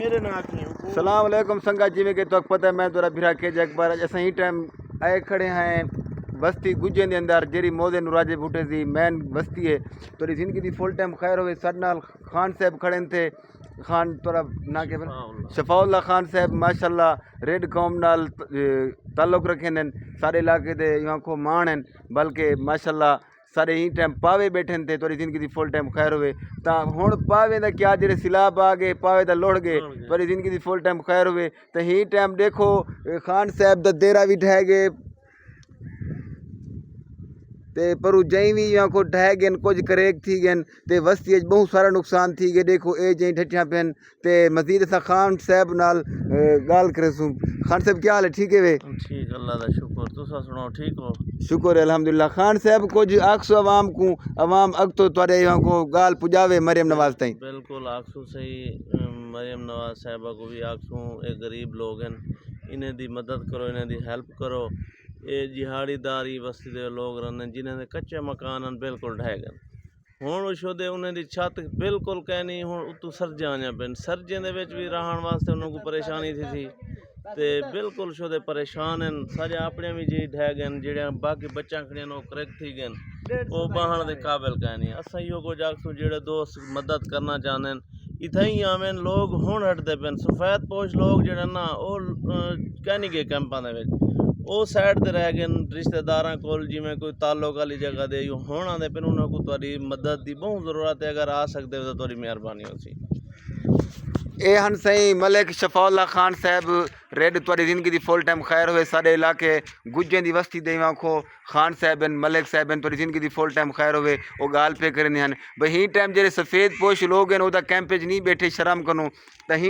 मेरे ना की सलाम अलैकुम संगा जिमें कि तो पता है मैं तोरा भिरा के जगबार अस ही टाइम आए खड़े हैं बस्ती गुज्जे के अंदर जेरी मौजे नुराजे बूटे सी मैन बस्ती है तोरी जिंदगी दी फुल टाइम खैर होवे साडे नाल खान साहब खड़े थे खान तोरा ना के शफाउल्ला खान साहब माशाल्लाह रेड कौम नाल ताल्लुक रखे सारे इलाके दे यहाँ को मान हैं बल्कि माशाल्लाह सारे ही टाइम पावे बैठे थे तोरी जिंदगी दी फुल टाइम खैर होवे ता हुण पावे दा क्या जेरे सिलाब आ गए पावे दा लुढ़ गए तोरी जिंदगी दी फुल टाइम खैर होवे तो ही टाइम देखो खान साहब दा देरा भी ढह गए ते पर जई भी यहाँ को ढह गए कुछ करेक थी गए ते वस्ती बहुत सारा नुकसान थी गए देखो ए जई ठठिया पेन ते मजीद असा खान साहब नाल गाल करे सूं खान साहब क्या हाल है ठीक है वे ठीक अल्लाह दा शुक्र तुसा सुनाओ ठीक हो शुक्र है अल्हम्दुलिल्लाह खान साहब कुछ आखसो अवाम को अवाम अग तो तुरे यहाँ को गाल पुजावे मरियम नवाज ताई बिल्कुल आखसू सही मरियम नवाज साहबा को भी आखसू ये गरीब लोग हैं इन्हें दी मदद करो इन्हें दी हेल्प करो ये दिहाड़ीदारी बस्ती दे लोग रहने जिन्हें दे कच्चे मकान बिल्कुल ढह गए हुण शोदे उन्हें दी छत बिल्कुल कहनी हुण उतू सरजे आने पेन सरजे दे विच भी रहण वास्ते उन्होंने को परेशानी थी ते बिल्कुल शोदे परेशान हैं सारे अपने भी जी ढह गए जेड़े बाकी बच्चा खड़े वो करक थी गए वो बहन दे काबिल कहनी असा इहो कुछ आखसूं जेड़े दोस्त मदद करना चाहते हैं इत्थे ही आवें लोग हुण हटदे पेन सफेद पोश लोग जेड़े ना वो कहनी गए कैंपां दे विच वो साइड ते रह गए रिश्तेदारां कोल जिवें कोई ताल्लुक वाली जगह दे हुण आंदे पेन उन्हां को तुहाडी मदद की बहुत ज़रूरत है अगर आ सकते हो तो तुहाडी मेहरबानी होसी ए हन सही मलिक शफाउल्ला खान साहब रेड तुहाडी जिंदगी दी फुल टाइम खैर होवे साडे इलाके गुज्जें दी बस्ती दे आखो खान साहब मलिक साहब तुहाडी जिंदगी दी फुल टाइम खैर होवे वो गाल पे करने हैं भाई ही टाइम जेरे सफ़ेद पोश लोग हैं ओदा कैंप च नहीं बैठे शर्म कनो तो ही